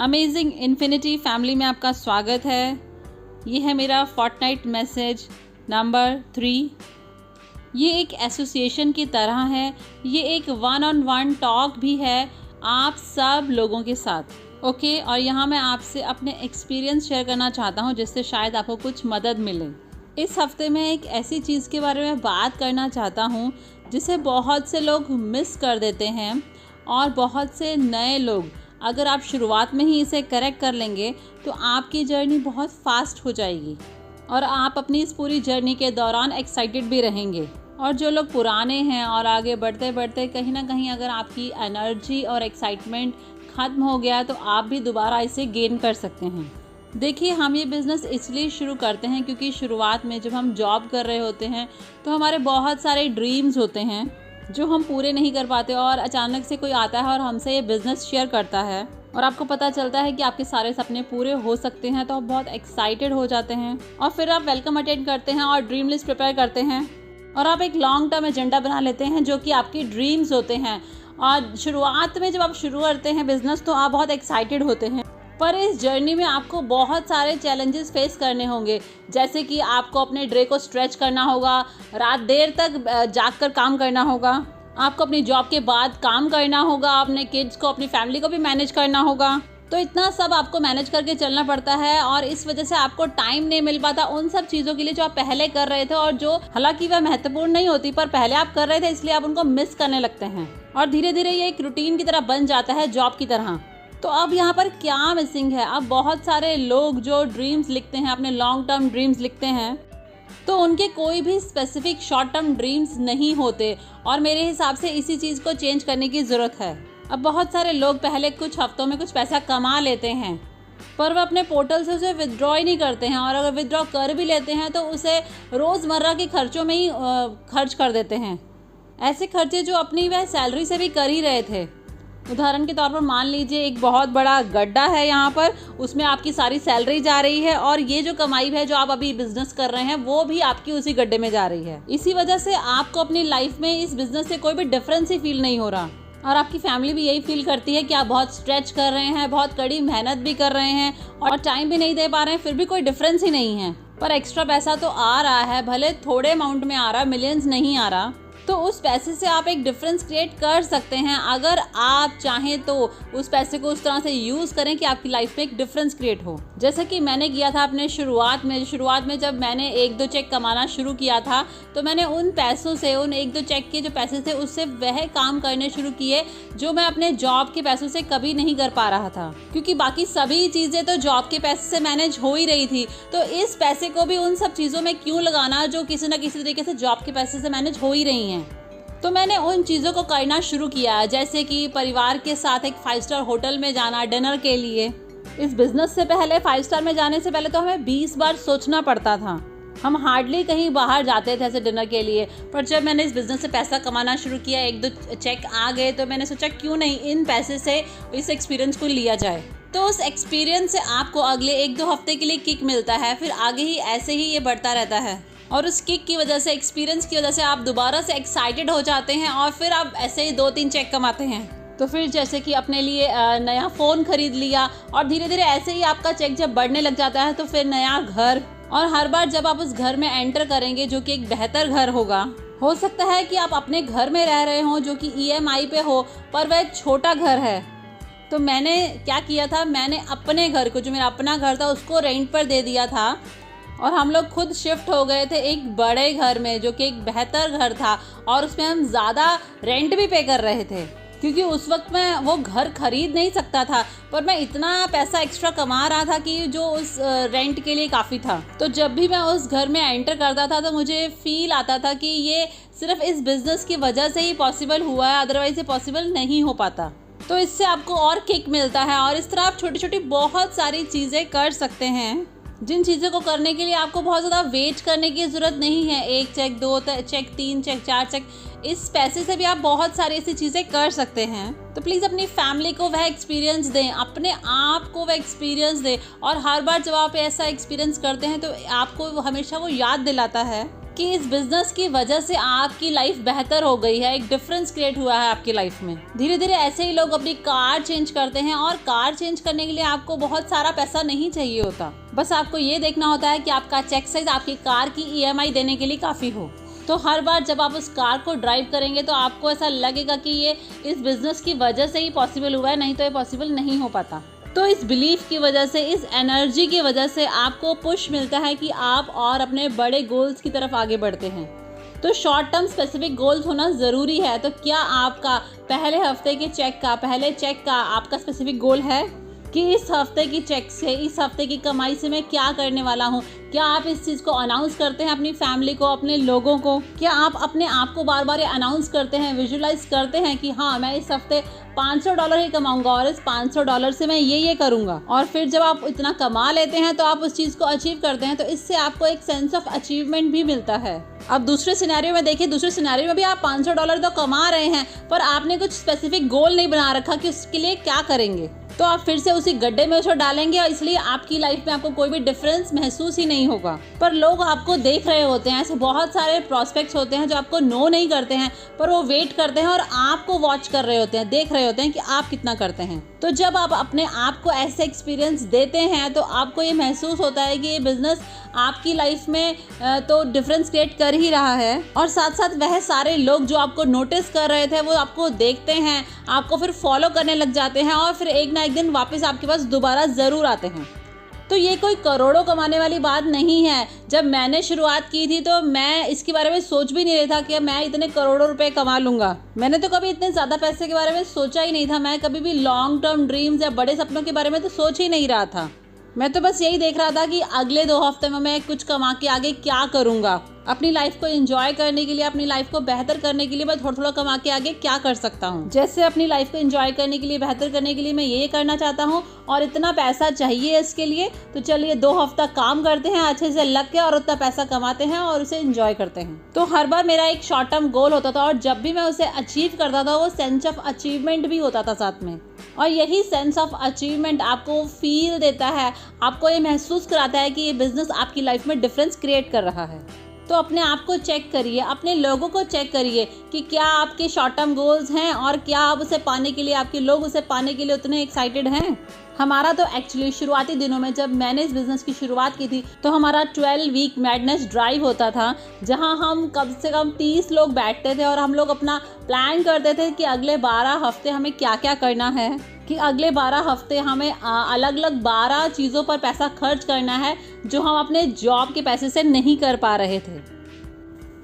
Amazing infinity family में आपका स्वागत है। ये है मेरा फोर्टनाइट मैसेज नंबर 3। ये एक एसोसिएशन की तरह है, ये एक वन ऑन वन टॉक भी है आप सब लोगों के साथ। ओके, और यहाँ मैं आपसे अपने एक्सपीरियंस शेयर करना चाहता हूँ जिससे शायद आपको कुछ मदद मिले। इस हफ्ते मैं एक ऐसी चीज़ के बारे में बात करना चाहता हूँ जिसे बहुत से लोग मिस कर देते हैं और बहुत से नए लोग, अगर आप शुरुआत में ही इसे करेक्ट कर लेंगे तो आपकी जर्नी बहुत फास्ट हो जाएगी और आप अपनी इस पूरी जर्नी के दौरान एक्साइटेड भी रहेंगे। और जो लोग पुराने हैं और आगे बढ़ते बढ़ते कहीं ना कहीं अगर आपकी एनर्जी और एक्साइटमेंट ख़त्म हो गया तो आप भी दोबारा इसे गेन कर सकते हैं। देखिए, हम ये बिज़नेस इसलिए शुरू करते हैं क्योंकि शुरुआत में जब हम जॉब कर रहे होते हैं तो हमारे बहुत सारे ड्रीम्स होते हैं जो हम पूरे नहीं कर पाते और अचानक से कोई आता है और हमसे ये बिज़नेस शेयर करता है और आपको पता चलता है कि आपके सारे सपने पूरे हो सकते हैं तो आप बहुत एक्साइटेड हो जाते हैं और फिर आप वेलकम अटेंड करते हैं और ड्रीम लिस्ट प्रिपेयर करते हैं और आप एक लॉन्ग टर्म एजेंडा बना लेते हैं जो कि आपकी ड्रीम्स होते हैं। और शुरुआत में जब आप शुरू करते हैं बिज़नेस तो आप बहुत एक्साइटेड होते हैं, पर इस जर्नी में आपको बहुत सारे चैलेंजेस फेस करने होंगे, जैसे कि आपको अपने डे को स्ट्रेच करना होगा, रात देर तक जागकर काम करना होगा, आपको अपनी जॉब के बाद काम करना होगा, अपने किड्स को अपनी फैमिली को भी मैनेज करना होगा। तो इतना सब आपको मैनेज करके चलना पड़ता है और इस वजह से आपको टाइम नहीं मिल पाता उन सब चीज़ों के लिए जो आप पहले कर रहे थे और जो हालांकि वह महत्वपूर्ण नहीं होती, पर पहले आप कर रहे थे इसलिए आप उनको मिस करने लगते हैं और धीरे धीरे ये एक रूटीन की तरह बन जाता है, जॉब की तरह। तो अब यहाँ पर क्या मिसिंग है? अब बहुत सारे लोग जो ड्रीम्स लिखते हैं, अपने लॉन्ग टर्म ड्रीम्स लिखते हैं, तो उनके कोई भी स्पेसिफिक शॉर्ट टर्म ड्रीम्स नहीं होते और मेरे हिसाब से इसी चीज़ को चेंज करने की ज़रूरत है। अब बहुत सारे लोग पहले कुछ हफ्तों में कुछ पैसा कमा लेते हैं पर वह अपने पोर्टल से उसे विदड्रॉ ही नहीं करते हैं और अगर विदड्रॉ कर भी लेते हैं तो उसे रोज़मर्रा के खर्चों में ही खर्च कर देते हैं, ऐसे खर्चे जो अपनी वह सैलरी से भी कर ही रहे थे। उदाहरण के तौर पर मान लीजिए एक बहुत बड़ा गड्ढा है यहाँ पर, उसमें आपकी सारी सैलरी जा रही है और ये जो कमाई है जो आप अभी बिजनेस कर रहे हैं वो भी आपकी उसी गड्ढे में जा रही है। इसी वजह से आपको अपनी लाइफ में इस बिजनेस से कोई भी डिफरेंस ही फील नहीं हो रहा और आपकी फैमिली भी यही फील करती है कि आप बहुत स्ट्रेच कर रहे हैं, बहुत कड़ी मेहनत भी कर रहे हैं और टाइम भी नहीं दे पा रहे हैं, फिर भी कोई डिफरेंस ही नहीं है। पर एक्स्ट्रा पैसा तो आ रहा है, भले थोड़े अमाउंट में आ रहा, मिलियंस नहीं आ रहा, तो उस पैसे से आप एक डिफरेंस क्रिएट कर सकते हैं अगर आप चाहें तो उस पैसे को उस तरह से यूज़ करें कि आपकी लाइफ में एक डिफरेंस क्रिएट हो। जैसे कि मैंने किया था अपने शुरुआत में जब मैंने 1-2 चेक कमाना शुरू किया था तो मैंने उन पैसों से, उन 1-2 चेक के जो पैसे थे उससे वह काम करने शुरू किए जो मैं अपने जॉब के पैसों से कभी नहीं कर पा रहा था, क्योंकि बाकी सभी चीज़ें तो जॉब के पैसे से मैनेज हो ही रही थी, तो इस पैसे को भी उन सब चीज़ों में क्यों लगाना जो किसी न किसी तरीके से जॉब के पैसे से मैनेज हो ही रही हैं। तो मैंने उन चीज़ों को करना शुरू किया, जैसे कि परिवार के साथ एक 5 स्टार होटल में जाना डिनर के लिए। इस बिज़नेस से पहले 5 स्टार में जाने से पहले तो हमें 20 बार सोचना पड़ता था, हम हार्डली कहीं बाहर जाते थे ऐसे डिनर के लिए। पर जब मैंने इस बिज़नेस से पैसा कमाना शुरू किया, 1-2 चेक आ गए, तो मैंने सोचा क्यों नहीं इन पैसे से इस एक्सपीरियंस को लिया जाए। तो उस एक्सपीरियंस से आपको अगले 1-2 हफ्ते के लिए किक मिलता है, फिर आगे ही ऐसे ही ये बढ़ता रहता है और उस किक की वजह से, एक्सपीरियंस की वजह से आप दोबारा से एक्साइटेड हो जाते हैं और फिर आप ऐसे ही 2-3 चेक कमाते हैं। तो फिर जैसे कि अपने लिए नया फ़ोन खरीद लिया और धीरे धीरे ऐसे ही आपका चेक जब बढ़ने लग जाता है तो फिर नया घर, और हर बार जब आप उस घर में एंटर करेंगे जो कि एक बेहतर घर होगा, हो सकता है कि आप अपने घर में रह रहे हों जो कि EMI पे हो पर वह एक छोटा घर है। तो मैंने क्या किया था, मैंने अपने घर को, जो मेरा अपना घर था, उसको रेंट पर दे दिया था और हम लोग खुद शिफ्ट हो गए थे एक बड़े घर में जो कि एक बेहतर घर था और उसमें हम ज़्यादा रेंट भी पे कर रहे थे, क्योंकि उस वक्त मैं वो घर खरीद नहीं सकता था पर मैं इतना पैसा एक्स्ट्रा कमा रहा था कि जो उस रेंट के लिए काफ़ी था। तो जब भी मैं उस घर में एंटर करता था तो मुझे फील आता था कि ये सिर्फ इस बिज़नेस की वजह से ही पॉसिबल हुआ है, अदरवाइज़ ये पॉसिबल नहीं हो पाता। तो इससे आपको और किक मिलता है और इस तरह आप छोटी छोटी बहुत सारी चीज़ें कर सकते हैं जिन चीज़ों को करने के लिए आपको बहुत ज़्यादा वेट करने की ज़रूरत नहीं है। 1 चेक, 2 चेक, 3 चेक, 4 चेक, इस पैसे से भी आप बहुत सारी ऐसी चीज़ें कर सकते हैं। तो प्लीज़ अपनी फैमिली को वह एक्सपीरियंस दें, अपने आप को वह एक्सपीरियंस दें और हर बार जब आप ऐसा एक्सपीरियंस करते हैं तो आपको हमेशा वो याद दिलाता है कि इस बिजनेस की वजह से आपकी लाइफ बेहतर हो गई है, एक डिफरेंस क्रिएट हुआ है आपकी लाइफ में। धीरे धीरे ऐसे ही लोग अपनी कार चेंज करते हैं, और कार चेंज करने के लिए आपको बहुत सारा पैसा नहीं चाहिए होता। बस आपको ये देखना होता है कि आपका चेक साइज आपकी कार की EMI देने के लिए काफ़ी हो। तो हर बार जब आप उस कार को ड्राइव करेंगे तो आपको ऐसा लगेगा कि ये इस बिज़नेस की वजह से ही पॉसिबल हुआ है, नहीं तो ये पॉसिबल नहीं हो पाता। तो इस बिलीफ की वजह से, इस एनर्जी की वजह से आपको पुश मिलता है कि आप और अपने बड़े गोल्स की तरफ आगे बढ़ते हैं। तो शॉर्ट टर्म स्पेसिफिक गोल्स होना ज़रूरी है। तो क्या आपका पहले हफ्ते के पहले चेक का आपका स्पेसिफिक गोल है कि इस हफ्ते की चेक से, इस हफ्ते की कमाई से मैं क्या करने वाला हूँ? क्या आप इस चीज़ को अनाउंस करते हैं अपनी फैमिली को, अपने लोगों को? क्या आप अपने आप को बार बार ये अनाउंस करते हैं, विजुलाइज करते हैं कि हाँ, मैं इस हफ्ते $500 ही कमाऊंगा और इस $500 से मैं ये करूंगा? और फिर जब आप इतना कमा लेते हैं तो आप उस चीज़ को अचीव करते हैं, तो इससे आपको एक सेंस ऑफ अचीवमेंट भी मिलता है। अब दूसरे सिनेरियो में देखिए, दूसरे सिनेरियो में भी आप $500 तो कमा रहे हैं, पर आपने कुछ स्पेसिफिक गोल नहीं बना रखा कि उसके लिए क्या करेंगे। तो आप फिर से उसी गड्ढे में उसको डालेंगे, और इसलिए आपकी लाइफ में आपको कोई भी डिफरेंस महसूस ही नहीं होगा। पर लोग आपको देख रहे होते हैं, ऐसे बहुत सारे प्रॉस्पेक्ट्स होते हैं जो आपको नो नहीं करते हैं, पर वो वेट करते हैं और आपको वॉच कर रहे होते हैं, देख रहे होते हैं कि आप कितना करते हैं। तो जब आप अपने आप को ऐसे एक्सपीरियंस देते हैं तो आपको ये महसूस होता है कि ये बिजनेस आपकी लाइफ में तो डिफरेंस क्रिएट कर ही रहा है, और साथ साथ वह सारे लोग जो आपको नोटिस कर रहे थे वो आपको देखते हैं, आपको फिर फॉलो करने लग जाते हैं, और फिर एक ना एक दिन वापस आपके पास दोबारा ज़रूर आते हैं। तो ये कोई करोड़ों कमाने वाली बात नहीं है। जब मैंने शुरुआत की थी तो मैं इसके बारे में सोच भी नहीं रहा था कि मैं इतने करोड़ों रुपए कमा लूँगा। मैंने तो कभी इतने ज़्यादा पैसे के बारे में सोचा ही नहीं था। मैं कभी भी लॉन्ग टर्म ड्रीम्स या बड़े सपनों के बारे में तो सोच ही नहीं रहा था। मैं तो बस यही देख रहा था कि अगले 2 हफ्ते में मैं कुछ कमा के आगे क्या करूँगा, अपनी लाइफ को एंजॉय करने के लिए, अपनी लाइफ को बेहतर करने के लिए मैं थोड़ा थोड़ा कमा के आगे क्या कर सकता हूँ। जैसे अपनी लाइफ को एंजॉय करने के लिए, बेहतर करने के लिए मैं ये करना चाहता हूँ, और इतना पैसा चाहिए इसके लिए, तो चलिए 2 हफ्ता काम करते हैं अच्छे से लग के, और उतना पैसा कमाते हैं और उसे एंजॉय करते हैं। तो हर बार मेरा एक शॉर्ट टर्म गोल होता था, और जब भी मैं उसे अचीव करता था वो सेंस ऑफ अचीवमेंट भी होता था साथ में। और यही सेंस ऑफ अचीवमेंट आपको फील देता है, आपको ये महसूस कराता है कि ये बिजनेस आपकी लाइफ में डिफरेंस क्रिएट कर रहा है। तो अपने आप को चेक करिए, अपने लोगों को चेक करिए कि क्या आपके शॉर्ट टर्म गोल्स हैं, और क्या आप उसे पाने के लिए, आपके लोग उसे पाने के लिए उतने एक्साइटेड हैं। हमारा तो एक्चुअली शुरुआती दिनों में जब मैंने इस बिज़नेस की शुरुआत की थी तो हमारा 12 वीक मैडनेस ड्राइव होता था, जहां हम कम से कम 30 लोग बैठते थे और हम लोग अपना प्लान करते थे कि अगले 12 हफ्ते हमें क्या क्या करना है, कि अगले 12 हफ्ते हमें अलग अलग 12 चीज़ों पर पैसा खर्च करना है जो हम अपने जॉब के पैसे से नहीं कर पा रहे थे।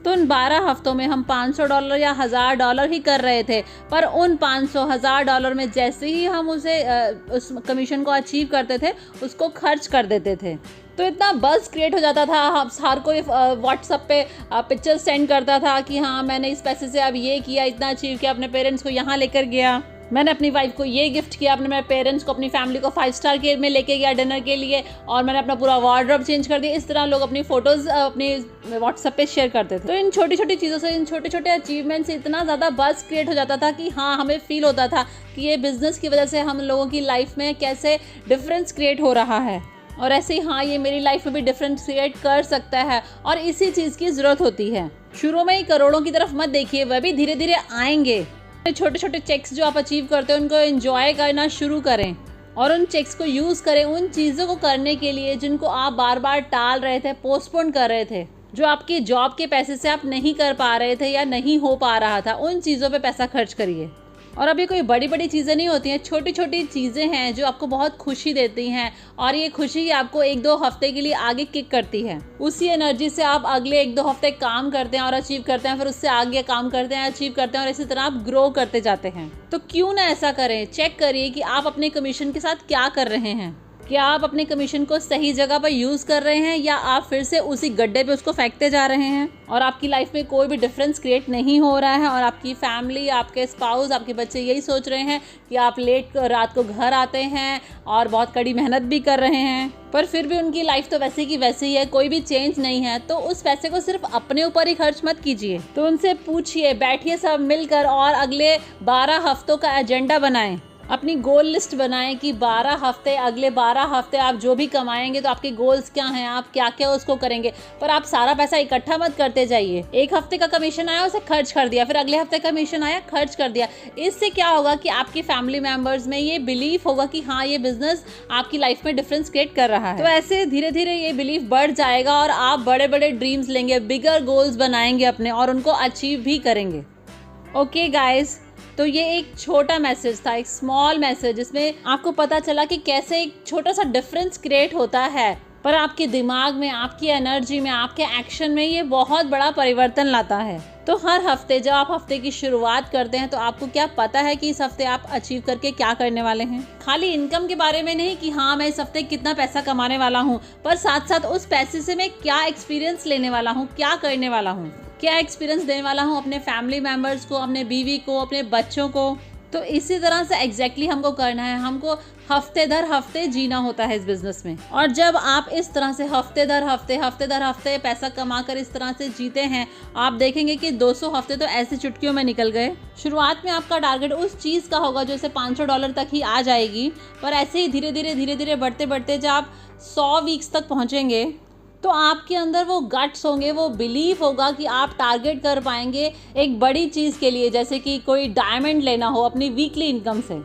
तो उन 12 हफ्तों में हम $500 या $1000 ही कर रहे थे, पर उन $500-1000 में जैसे ही हम उस कमीशन को अचीव करते थे उसको खर्च कर देते थे। तो इतना बज़ क्रिएट हो जाता था, हम हर कोई व्हाट्सएप पे पिक्चर्स सेंड करता था कि हाँ मैंने इस पैसे से अब ये किया, इतना अचीव किया, अपने पेरेंट्स को यहाँ लेकर गया, मैंने अपनी वाइफ को ये गिफ्ट किया, अपने मेरे पेरेंट्स को, अपनी फैमिली को 5 स्टार के में लेके गया डिनर के लिए, और मैंने अपना पूरा वार्डरोब चेंज कर दिया। इस तरह लोग अपनी फ़ोटोज़ अपनी व्हाट्सएप पे शेयर करते थे। तो इन छोटी छोटी चीज़ों से, इन छोटे छोटे अचीवमेंट से इतना ज़्यादा बज़ क्रिएट हो जाता था कि हाँ हमें फील होता था कि ये बिज़नेस की वजह से हम लोगों की लाइफ में कैसे डिफरेंस क्रिएट हो रहा है, और ऐसे ही हाँ ये मेरी लाइफ में भी डिफरेंस क्रिएट कर सकता है, और इसी चीज़ की ज़रूरत होती है। शुरू में ही करोड़ों की तरफ मत देखिए, वह भी धीरे धीरे आएंगे। छोटे छोटे चेक्स जो आप अचीव करते हैं उनको एंजॉय करना शुरू करें, और उन चेक्स को यूज़ करें उन चीज़ों को करने के लिए जिनको आप बार बार टाल रहे थे, पोस्टपोन कर रहे थे, जो आपकी जॉब के पैसे से आप नहीं कर पा रहे थे या नहीं हो पा रहा था। उन चीज़ों पे पैसा खर्च करिए। और अभी कोई बड़ी बड़ी चीज़ें नहीं होती हैं, छोटी छोटी चीज़ें हैं जो आपको बहुत खुशी देती हैं, और ये खुशी आपको 1-2 हफ्ते के लिए आगे किक करती है। उसी एनर्जी से आप अगले 1-2 हफ्ते काम करते हैं और अचीव करते हैं, फिर उससे आगे काम करते हैं, अचीव करते हैं, और इसी तरह आप ग्रो करते जाते हैं। तो क्यों ना ऐसा करें, चेक करिए कि आप अपने कमीशन के साथ क्या कर रहे हैं। क्या आप अपने कमीशन को सही जगह पर यूज़ कर रहे हैं, या आप फिर से उसी गड्ढे पे उसको फेंकते जा रहे हैं, और आपकी लाइफ में कोई भी डिफरेंस क्रिएट नहीं हो रहा है, और आपकी फैमिली, आपके स्पाउस, आपके बच्चे यही सोच रहे हैं कि आप लेट रात को घर आते हैं और बहुत कड़ी मेहनत भी कर रहे हैं, पर फिर भी उनकी लाइफ तो वैसे की वैसे ही है, कोई भी चेंज नहीं है। तो उस पैसे को सिर्फ अपने ऊपर ही खर्च मत कीजिए। तो उनसे पूछिए, बैठिए सब मिलकर और अगले 12 हफ्तों का एजेंडा बनाएं अपनी गोल लिस्ट बनाएं कि 12 हफ्ते, अगले 12 हफ्ते आप जो भी कमाएंगे तो आपके गोल्स क्या हैं, आप क्या क्या उसको करेंगे। पर आप सारा पैसा इकट्ठा मत करते जाइए। एक हफ्ते का कमीशन आया उसे खर्च कर दिया, फिर अगले हफ्ते कमीशन आया खर्च कर दिया। इससे क्या होगा कि आपकी फैमिली मेंबर्स में ये बिलीफ होगा कि हाँ, ये बिजनेस आपकी लाइफ में डिफरेंस क्रिएट कर रहा है। तो ऐसे धीरे धीरे ये बिलीफ बढ़ जाएगा और आप बड़े बड़े ड्रीम्स लेंगे, बिगर गोल्स बनाएंगे अपने और उनको अचीव भी करेंगे। ओके गाइज, तो ये एक छोटा मैसेज था, एक स्मॉल मैसेज, जिसमें आपको पता चला कि कैसे एक छोटा सा डिफरेंस क्रिएट होता है, पर आपके दिमाग में, आपकी एनर्जी में, आपके एक्शन में ये बहुत बड़ा परिवर्तन लाता है। तो हर हफ्ते जब आप हफ्ते की शुरुआत करते हैं तो आपको क्या पता है कि इस हफ्ते आप अचीव करके क्या करने वाले हैं। खाली इनकम के बारे में नहीं कि हाँ मैं इस हफ्ते कितना पैसा कमाने वाला हूँ, पर साथ साथ उस पैसे से मैं क्या एक्सपीरियंस लेने वाला हूँ, क्या करने वाला हूँ, क्या एक्सपीरियंस देने वाला हूँ अपने फैमिली मेम्बर्स को, अपने बीवी को, अपने बच्चों को। तो इसी तरह से एग्जैक्टली हमको करना है, हमको हफ्ते दर हफ्ते जीना होता है इस बिजनेस में। और जब आप इस तरह से हफ्ते दर हफ्ते पैसा कमा कर इस तरह से जीते हैं, आप देखेंगे कि 200 हफ्ते तो ऐसे चुटकियों में निकल गए। शुरुआत में आपका टारगेट उस चीज़ का होगा जो इसे $500 तक ही आ जाएगी, पर ऐसे ही धीरे धीरे बढ़ते बढ़ते जब आप 100 वीक्स तक पहुँचेंगे तो आपके अंदर वो गट्स होंगे, वो बिलीव होगा कि आप टारगेट कर पाएंगे एक बड़ी चीज़ के लिए, जैसे कि कोई डायमंड लेना हो अपनी वीकली इनकम से।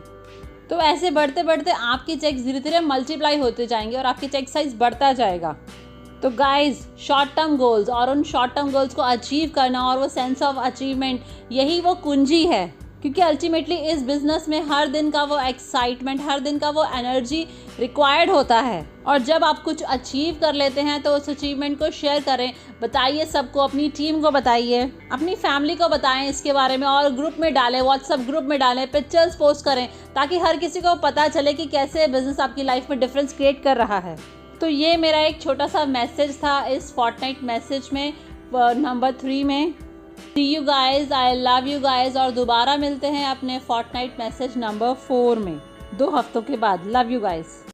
तो ऐसे बढ़ते बढ़ते आपके चेक्स धीरे धीरे मल्टीप्लाई होते जाएंगे और आपके चेक साइज बढ़ता जाएगा। तो गाइज, शॉर्ट टर्म गोल्स और उन शॉर्ट टर्म गोल्स को अचीव करना और वो सेंस ऑफ अचीवमेंट, यही वो कुंजी है। क्योंकि अल्टीमेटली इस बिज़नेस में हर दिन का वो एक्साइटमेंट, हर दिन का वो एनर्जी रिक्वायर्ड होता है। और जब आप कुछ अचीव कर लेते हैं तो उस अचीवमेंट को शेयर करें, बताइए सबको, अपनी टीम को बताइए, अपनी फैमिली को बताएं इसके बारे में, और ग्रुप में डालें, व्हाट्सएप ग्रुप में डालें, पिक्चर्स पोस्ट करें, ताकि हर किसी को पता चले कि कैसे बिजनेस आपकी लाइफ में डिफरेंस क्रिएट कर रहा है। तो ये मेरा एक छोटा सा मैसेज था इस फोर्टनाइट मैसेज में, नंबर 3 में। See you guys, I love you guys, और दोबारा मिलते हैं अपने फोर्टनाइट मैसेज नंबर 4 में 2 हफ्तों के बाद। Love you guys.